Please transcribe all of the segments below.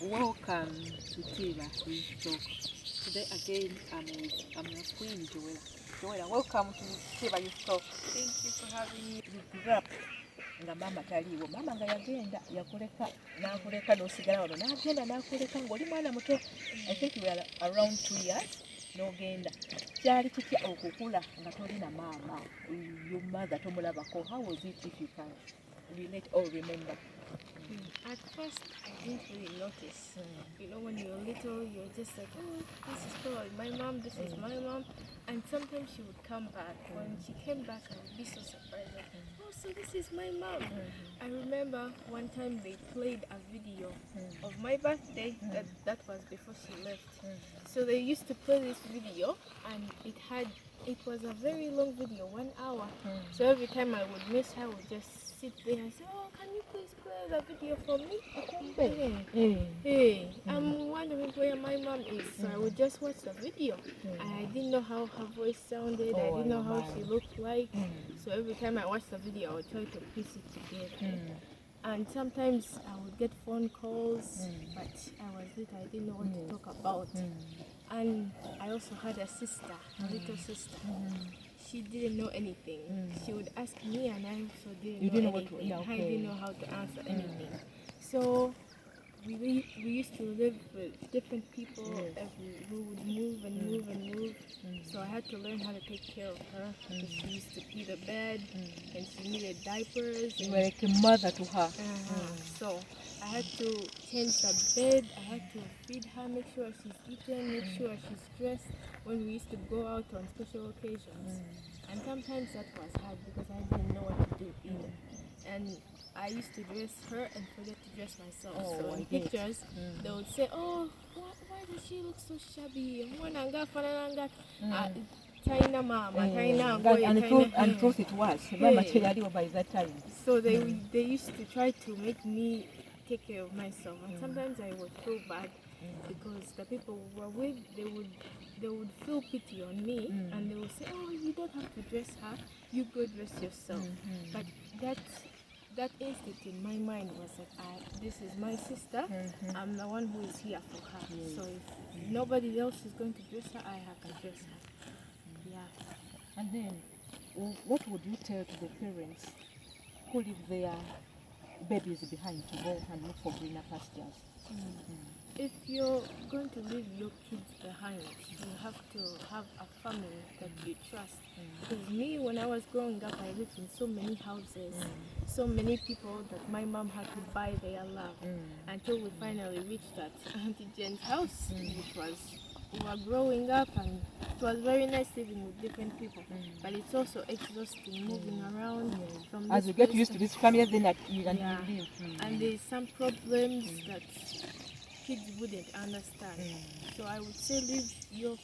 Welcome to Tiva We Talk. Today again I'm your queen Joella. Joella, welcome to Tiva You Talk. Thank you for having me. You grew up nga mama taliiwo. Mama nga yagenda yakuleka n'akuleka n'osigala wano n'agenda n'akuleka ng'oli mwana muto. I think you were around 2 years n'ogenda. Kyali kitya okukula nga tolina maama? Your mother tomulabako. How was it if you can relate or remember? At first, I didn't really notice. You know, when you're little, you're just like, oh, this is probably my mom, this is my mom. And sometimes she would come back. When she came back, I would be so surprised. Like, oh, so this is my mom. I remember one time they played a video of my birthday. That was before she left. So they used to play this video, and it was a very long video, 1 hour. So every time I would miss her, I would just sit there and say, oh, can you please play the video for me? Hey, I'm wondering where my mom is. So I would just watch the video. And I didn't know how her voice sounded. I didn't know how she looked like. So every time I watched the video, I would try to piece it together. And sometimes I would get phone calls, but I was little, I didn't know what to talk about. And I also had a sister, a little sister. She didn't know anything. She would ask me, and I also didn't know anything. I didn't know how to answer anything. So we used to live with different people. We would move and move and move. So I had to learn how to take care of her. Because she used to pee the bed, and she needed diapers. You were like a mother to her. So I had to change the bed. I had to feed her, make sure she's eaten, make sure she's dressed when we used to go out on special occasions. And sometimes that was hard because I didn't know what to do either. And I used to dress her and forget to dress myself. So in pictures, they would say, oh, why does she look so shabby? China mama, and truth it was. Mama Chayaliwa by that time. So they used to try to make me take care of myself, and sometimes I would feel bad because the people who were with, they would feel pity on me, and they would say, oh, you don't have to dress her, you go dress yourself. But that instinct in my mind was like, this is my sister, I'm the one who is here for her. So if nobody else is going to dress her, I have to dress her. And then, what would you tell to the parents who leave their babies behind to go and look for greener pastures? If you're going to leave your kids behind, you have to have a family that you trust. Because me, when I was growing up, I lived in so many houses, so many people that my mom had to buy their love until we finally reached that Auntie Jen's house, which was, we were growing up, and it was very nice living with different people. But it's also exhausting moving around from this as you get used to this family, then you can live. And there's some problems that kids wouldn't understand. So I would say leave your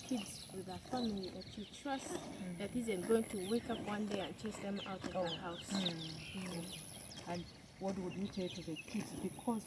kids with a family that you trust, that isn't going to wake up one day and chase them out of the house. And what would you say to the kids? Because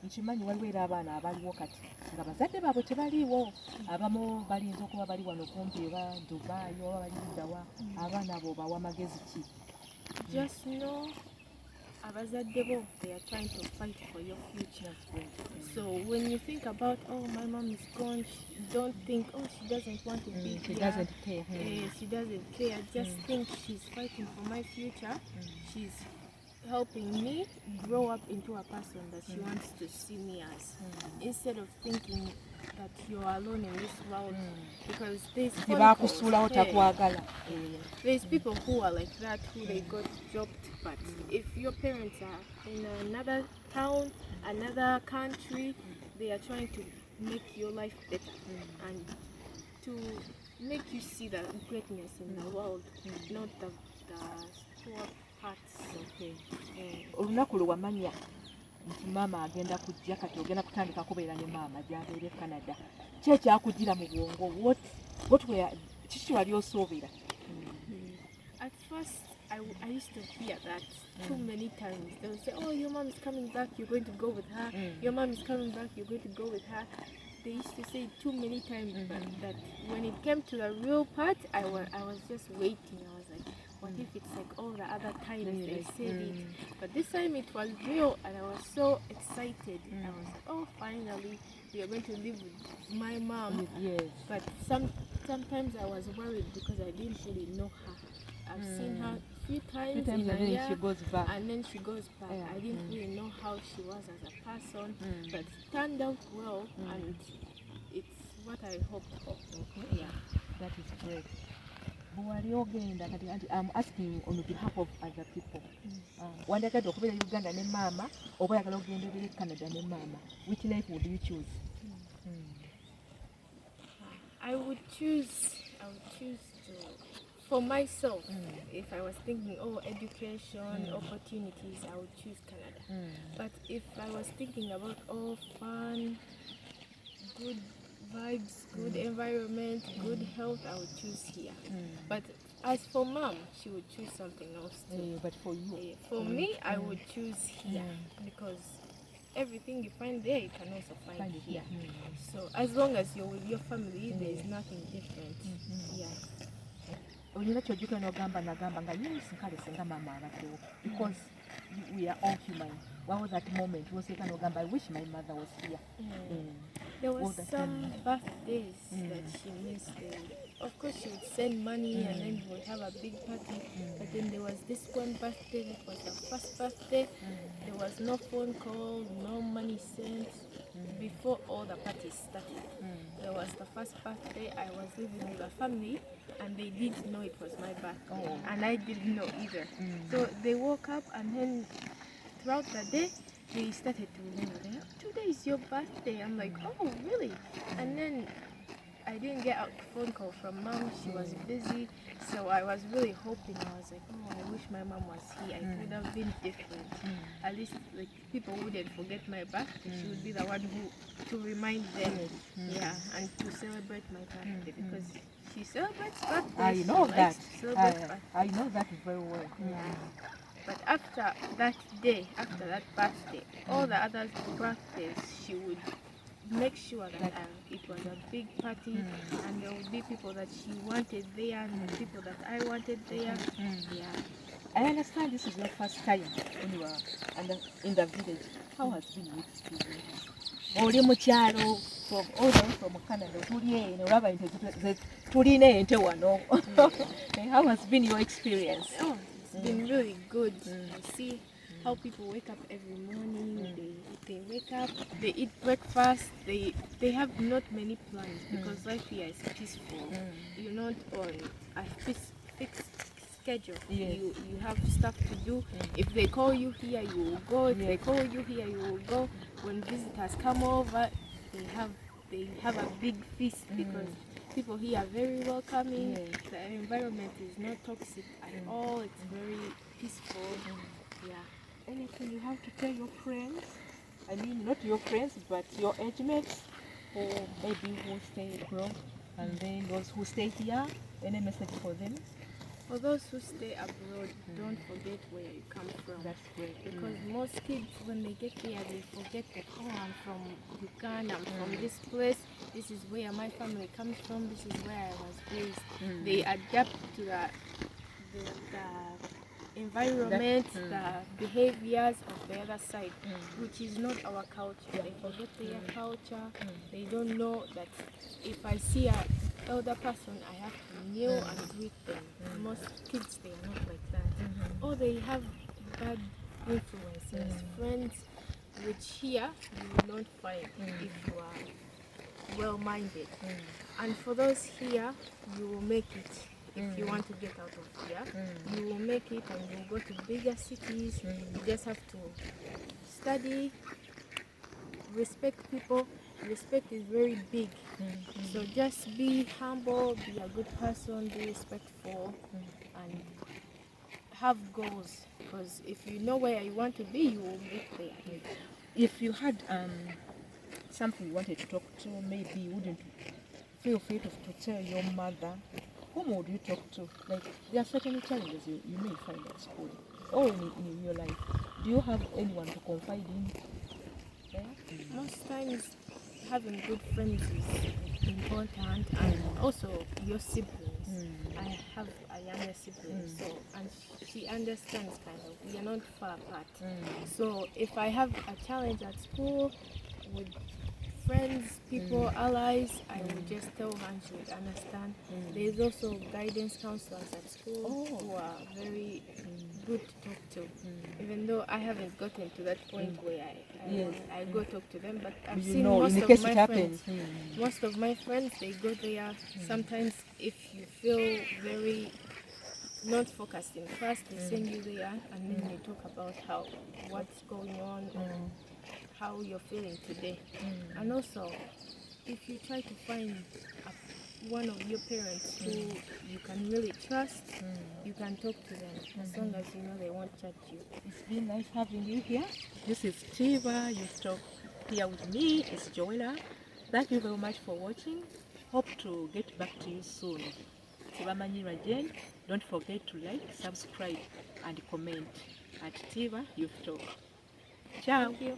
nkimanyi waliwo era abaana abaliwo kati nga bazadde baabwe tebaliiwo, abamu balinza okuba bali wano kumpi eba Dubai oba bali luddawa, abaana abo bawa magezi ki? Just know abazadde bo, they are trying to fight for your future. So when you think about, oh, my mom is gone, don't think, oh, she doesn't want to be She here. doesn't care. She doesn't care. Just think she's fighting for my future. She's helping me grow up into a person that she wants to see me as, instead of thinking that you're alone in this world. Because there's people who are like that, who they got dropped. But if your parents are in another town, another country, they are trying to make your life better and to make you see the greatness in the world, not the poor parts. Olunaku lwe wamanya nti maama agenda kujja, kati ogenda kutandika kubeera ne maama gy'abeera e Canada, ki ekyakugira mu bwongo? Kiki wali osoobera? At first, I used to hear that too many times. They would say, oh, your mom is coming back, you're going to go with her. Your mom is coming back, you're going to go with her. They used to say it too many times, but that when it came to the real part, I was just waiting. I was like, What if it's like all the other times they said it? But this time it was real, and I was so excited. I was like, oh, finally we are going to live with my mom. Yes. But sometimes I was worried because I didn't really know her. I've seen her a few times in a year, she goes back. and then she goes back. Yeah. I didn't really know how she was as a person, but it turned out well, and it's what I hoped for. Okay. Yeah. That is great. I'm asking on behalf of other people. Wandagadde okubeera Uganda ne maama oba oyagala ogenderera Canada ne maama. Which life would you choose? I would choose to, for myself, if I was thinking, oh, education, opportunities, I would choose Canada. But if I was thinking about, oh, fun, good vibes, good environment, good health, I would choose here. But as for mom, she would choose something else too. But for you? For me, I would choose here because everything you find there, you can also find here. So as long as you're with your family, there is nothing different. Yeah. Olina kyojjukira n'ogamba nagamba nga yes nkale singa maama abaddewo because we are all human. What was that moment? Woseka n'ogamba I wish my mother was here. There was some birthdays that she missed. Of course, she would send money and then we would have a big party. But then there was this one birthday that was her first birthday. There was no phone call, no money sent. Before all the parties started, there was the first birthday. I was living with a family and they didn't know it was my birthday. And I didn't know either. So they woke up and then throughout the day, they started to remember, today is your birthday. I'm like, oh, really? And then I didn't get a phone call from mom. She was busy. So I was really hoping. I was like, oh, I wish my mom was here. It would have been different. At least like people wouldn't forget my birthday. She would be the one to remind them. Yeah, and to celebrate my birthday because she celebrates birthdays. I know that. I know that very well. Yeah. But after that day, after that birthday, all the other birthdays, she would make sure that it was a big party and there would be people that she wanted there and people that I wanted there. Yeah. I understand this is your first time when you are in the village. How has been your experience? Oli mu kyalo from Canada tuli eno olaba ente tulina ente wano. How has been your experience? Oh, it's been really good. You see how people wake up every morning, they wake up, they eat breakfast, they have not many plans because life here is peaceful. You're not on a fixed schedule. You have stuff to do. If they call you here, you will go. If they call you here, you will go. When visitors come over, they have a big feast because people here are very welcoming. The environment is not toxic at all. It's very peaceful. Yeah. Anything you have to tell your friends? I mean, not your friends, but your age mates, or maybe who stay abroad, and then those who stay here. Any message for them? For those who stay abroad, don't forget where you come from. That's great. Because most kids, when they get here, they forget that, oh, I'm from Uganda, I'm from this place, this is where my family comes from, this is where I was raised. They adapt to the environment, the behaviors of the other side, which is not our culture. They forget their culture. They don't know that if I see an elder person, I have to kneel and greet them. Most kids, they are not like that. Or they have bad influences, friends, which here you will not find if you are well-minded. And for those here, you will make it. If you want to get out of here, you will make it and you will go to bigger cities. You just have to study, respect people. Respect is very big. So just be humble, be a good person, be respectful, and have goals. Because if you know where you want to be, you will get there. If you had something you wanted to talk to, maybe you wouldn't feel free to tell your mother, whom would you talk to? Like, there are certain challenges you may find at school or in your life. Do you have anyone to confide in? Yeah? Most times, having good friends is important, and also your siblings. I have a younger sibling, so and she understands kind of. We are not far apart. So if I have a challenge at school with friends, people, allies, I would just tell her and she would understand. There's also guidance counselors at school who are very good to talk to. Even though I haven't gotten to that point where I go talk to them, but I've seen most in of case my it friends. happens. Most of my friends, they go there. Sometimes if you feel very not focused in class, they send you there and then you talk about what's going on or how you're feeling today. And also, if you try to find one of your parents who you can really trust, you can talk to them as long as you know they won't judge you. It's been nice having you here. This is Tiva. You talk here with me. It's Joella. Thank you very much for watching. Hope to get back to you soon. Tiva Manyirwa Jane. Don't forget to like, subscribe, and comment at Tiva Youth Talk. Ciao. Thank you.